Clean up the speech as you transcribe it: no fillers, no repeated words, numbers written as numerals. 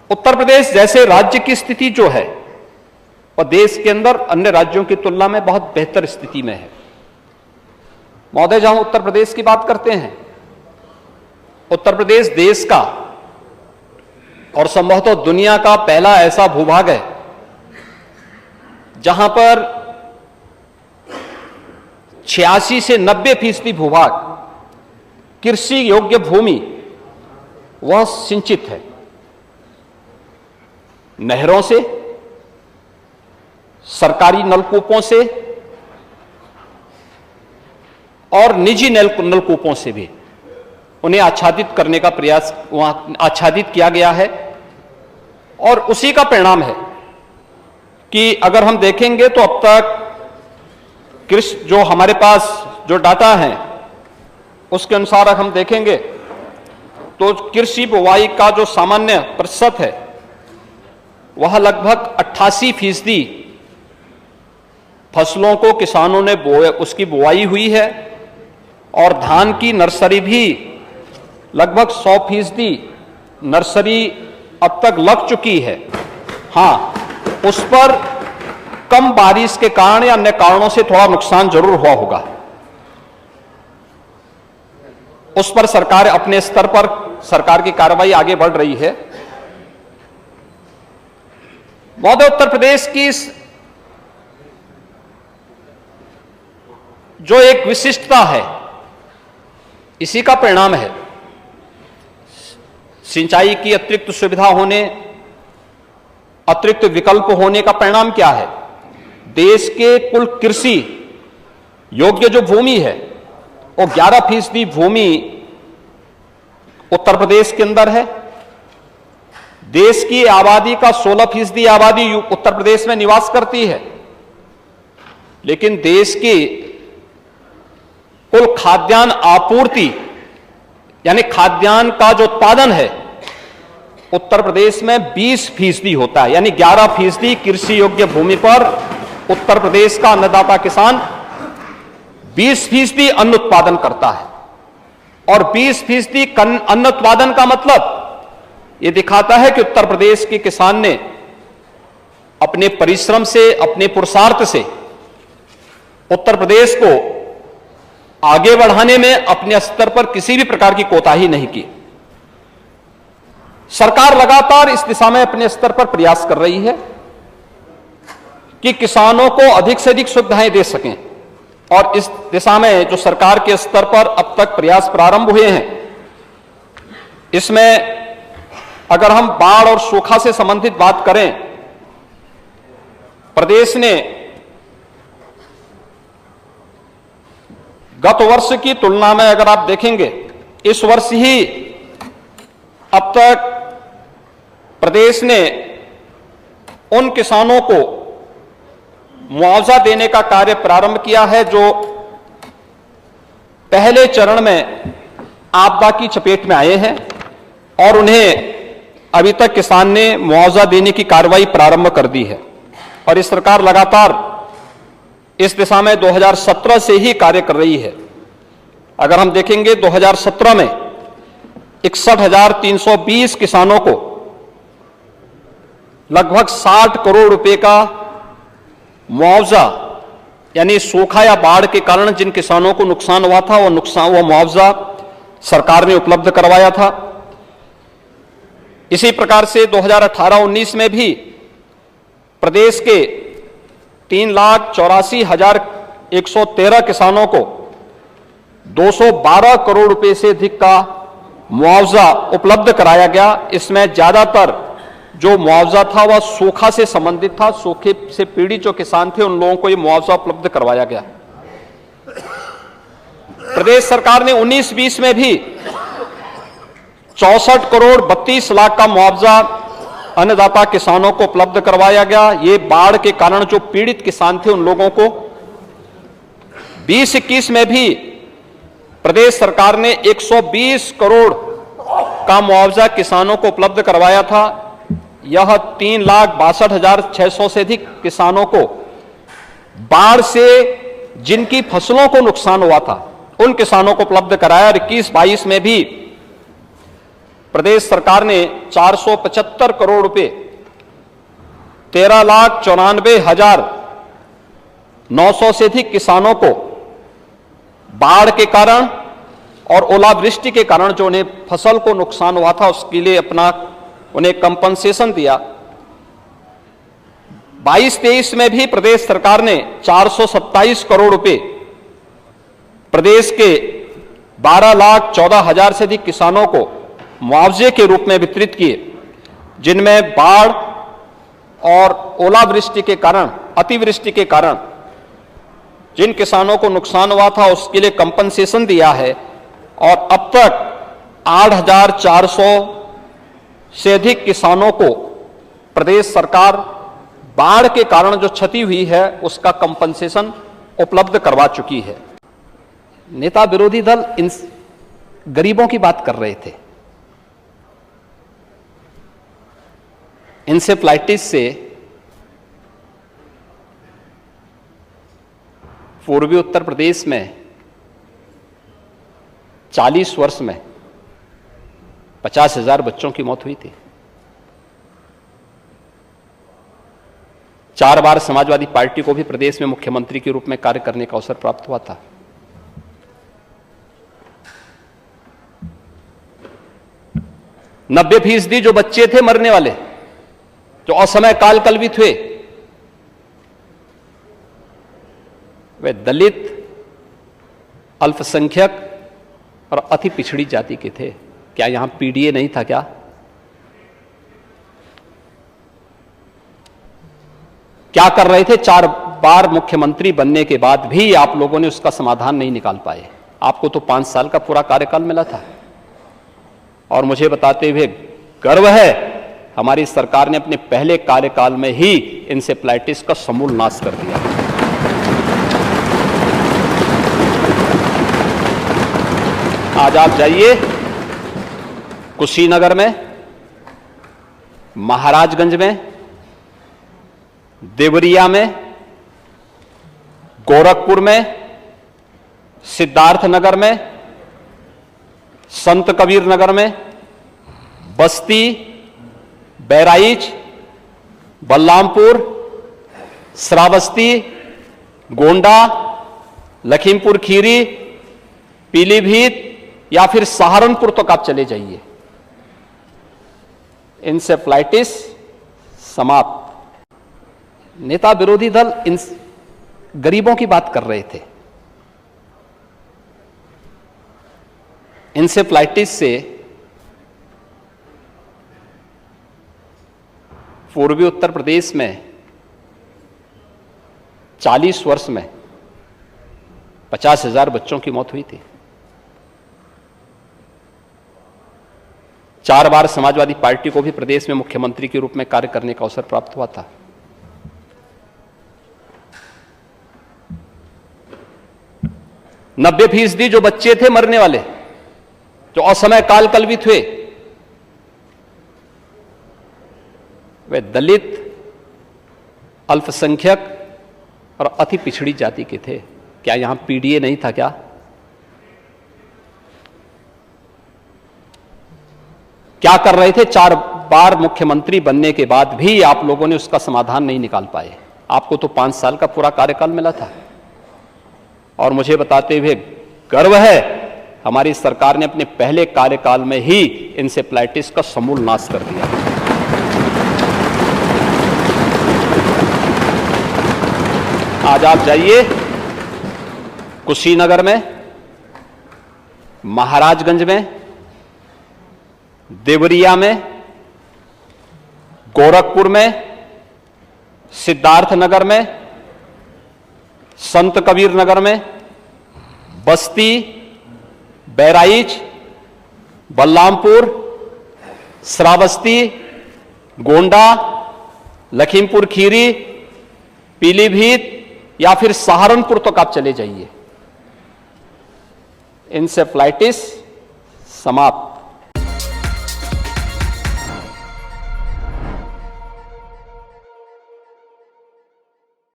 उत्तर प्रदेश जैसे राज्य की स्थिति जो है वह देश के अंदर अन्य राज्यों की तुलना में बहुत बेहतर स्थिति में है। महोदय, जहां उत्तर प्रदेश की बात करते हैं, उत्तर प्रदेश देश का और संभवतः दुनिया का पहला ऐसा भूभाग है जहां पर 86 से 90% भूभाग कृषि योग्य भूमि वह सिंचित है। नहरों से, सरकारी नलकूपों से और निजी नलकूपों से भी उन्हें आच्छादित करने का प्रयास वहां आच्छादित किया गया है। और उसी का परिणाम है कि अगर हम देखेंगे तो अब तक कृषि जो हमारे पास जो डाटा है उसके अनुसार अगर हम देखेंगे तो कृषि बुवाई का जो सामान्य प्रतिशत है वह लगभग 88% फसलों को किसानों ने उसकी बुवाई हुई है और धान की नर्सरी भी लगभग 100% नर्सरी अब तक लग चुकी है। हां, उस पर कम बारिश के कारण या अन्य कारणों से थोड़ा नुकसान जरूर हुआ होगा। उस पर सरकार अपने स्तर पर सरकार की कार्रवाई आगे बढ़ रही है। महोदय, उत्तर प्रदेश की जो एक विशिष्टता है इसी का परिणाम है। सिंचाई की अतिरिक्त सुविधा होने, अतिरिक्त विकल्प होने का परिणाम क्या है? देश के कुल कृषि योग्य जो भूमि है वो 11% भूमि उत्तर प्रदेश के अंदर है। देश की आबादी का 16% आबादी उत्तर प्रदेश में निवास करती है, लेकिन देश की कुल खाद्यान्न आपूर्ति यानी खाद्यान्न का जो उत्पादन है उत्तर प्रदेश में 20% होता है। यानी 11% कृषि योग्य भूमि पर उत्तर प्रदेश का अन्नदाता किसान 20% अन्न उत्पादन करता है। और 20% अन्न उत्पादन का मतलब यह दिखाता है कि उत्तर प्रदेश के किसान ने अपने परिश्रम से, अपने पुरुषार्थ से उत्तर प्रदेश को आगे बढ़ाने में अपने स्तर पर किसी भी प्रकार की कोताही नहीं की। सरकार लगातार इस दिशा में अपने स्तर पर प्रयास कर रही है कि किसानों को अधिक से अधिक सुविधाएं दे सकें। और इस दिशा में जो सरकार के स्तर पर अब तक प्रयास प्रारंभ हुए हैं, इसमें अगर हम बाढ़ और सूखा से संबंधित बात करें, प्रदेश ने गत वर्ष की तुलना में अगर आप देखेंगे, इस वर्ष ही अब तक प्रदेश ने उन किसानों को मुआवजा देने का कार्य प्रारंभ किया है जो पहले चरण में आपदा की चपेट में आए हैं और उन्हें अभी तक किसान ने मुआवजा देने की कार्रवाई प्रारंभ कर दी है। और इस सरकार लगातार इस दिशा में 2017 से ही कार्य कर रही है। अगर हम देखेंगे 2017 में 61,320 किसानों को लगभग 60 करोड़ रुपए का मुआवजा, यानी सूखा या बाढ़ के कारण जिन किसानों को नुकसान हुआ था वो मुआवजा सरकार ने उपलब्ध करवाया था। इसी प्रकार से 2018-19 में भी प्रदेश के 3,84,113 किसानों को 212 करोड़ रुपए से अधिक का मुआवजा उपलब्ध कराया गया। इसमें ज्यादातर जो मुआवजा था वह सूखा से संबंधित था। सूखे से पीड़ित जो किसान थे उन लोगों को यह मुआवजा उपलब्ध करवाया गया। प्रदेश सरकार ने 19-20 में भी 64 करोड़ 32 लाख का मुआवजा अन्नदाता किसानों को उपलब्ध करवाया गया। ये बाढ़ के कारण जो पीड़ित किसान थे उन लोगों को। 20-21 में भी प्रदेश सरकार ने 120 करोड़ का मुआवजा किसानों को उपलब्ध करवाया था। यह 3,62,600 से अधिक किसानों को बाढ़ से जिनकी फसलों को नुकसान हुआ था उन किसानों को उपलब्ध कराया। और 21-22 में भी प्रदेश सरकार ने 475 करोड़ रुपए 13,94,900 से अधिक किसानों को बाढ़ के कारण और ओलावृष्टि के कारण जो उन्हें फसल को नुकसान हुआ था उसके लिए उन्हें कंपनसेशन दिया। 22-23 में भी प्रदेश सरकार ने 427 करोड़ रुपए प्रदेश के 12,14,000 से अधिक किसानों को मुआवजे के रूप में वितरित किए, जिनमें बाढ़ और ओलावृष्टि के कारण, अतिवृष्टि के कारण जिन किसानों को नुकसान हुआ था उसके लिए कंपनसेशन दिया है। और अब तक 8,400 से अधिक किसानों को प्रदेश सरकार बाढ़ के कारण जो क्षति हुई है उसका कंपनसेशन उपलब्ध करवा चुकी है। नेता विरोधी दल इन गरीबों की बात कर रहे थे। इंसेफ्लाइटिस से पूर्वी उत्तर प्रदेश में 40 वर्ष में 50,000 बच्चों की मौत हुई थी। 4 बार समाजवादी पार्टी को भी प्रदेश में मुख्यमंत्री के रूप में कार्य करने का अवसर प्राप्त हुआ था। नब्बे फीसदी जो बच्चे थे मरने वाले, जो असमय काल कलवित हुए, वे दलित, अल्पसंख्यक और अति पिछड़ी जाति के थे। क्या यहां पीडीए नहीं था क्या? क्या कर रहे थे? 4 बार मुख्यमंत्री बनने के बाद भी आप लोगों ने उसका समाधान नहीं निकाल पाए। आपको तो 5 साल का पूरा कार्यकाल मिला था और मुझे बताते हुए गर्व है, हमारी सरकार ने अपने पहले कार्यकाल में ही इंसेफ्लाइटिस का समूल नाश कर दिया। आज आप जाइए कुशीनगर में, महाराजगंज में, देवरिया में, गोरखपुर में, सिद्धार्थनगर में, संत कबीर नगर में, बस्ती, बहराइच, बलरामपुर, श्रावस्ती, गोंडा, लखीमपुर खीरी, पीलीभीत या फिर सहारनपुर तक आप चले जाइए, इंसेफ्लाइटिस समाप्त। नेता विरोधी दल इन गरीबों की बात कर रहे थे। इंसेफ्लाइटिस से पूर्वी उत्तर प्रदेश में 40 वर्ष में 50,000 बच्चों की मौत हुई थी। 4 बार समाजवादी पार्टी को भी प्रदेश में मुख्यमंत्री के रूप में कार्य करने का अवसर प्राप्त हुआ था। नब्बे फीसदी जो बच्चे थे मरने वाले, जो असमय काल कलवित हुए, वे दलित, अल्पसंख्यक और अति पिछड़ी जाति के थे। क्या यहां पीडीए नहीं था क्या? क्या कर रहे थे? 4 बार मुख्यमंत्री बनने के बाद भी आप लोगों ने उसका समाधान नहीं निकाल पाए। आपको तो 5 साल का पूरा कार्यकाल मिला था और मुझे बताते हुए गर्व है, हमारी सरकार ने अपने पहले कार्यकाल में ही इंसेफ्लाइटिस का समूल नाश कर दिया। आज आप जाइए कुशीनगर में, महाराजगंज में, देवरिया में, गोरखपुर में, सिद्धार्थनगर में, संत कबीर नगर में, बस्ती, बहराइच, बलरामपुर, श्रावस्ती, गोंडा, लखीमपुर खीरी, पीलीभीत या फिर सहारनपुर तक आप चले जाइए, इंसेफ्लाइटिस समाप्त।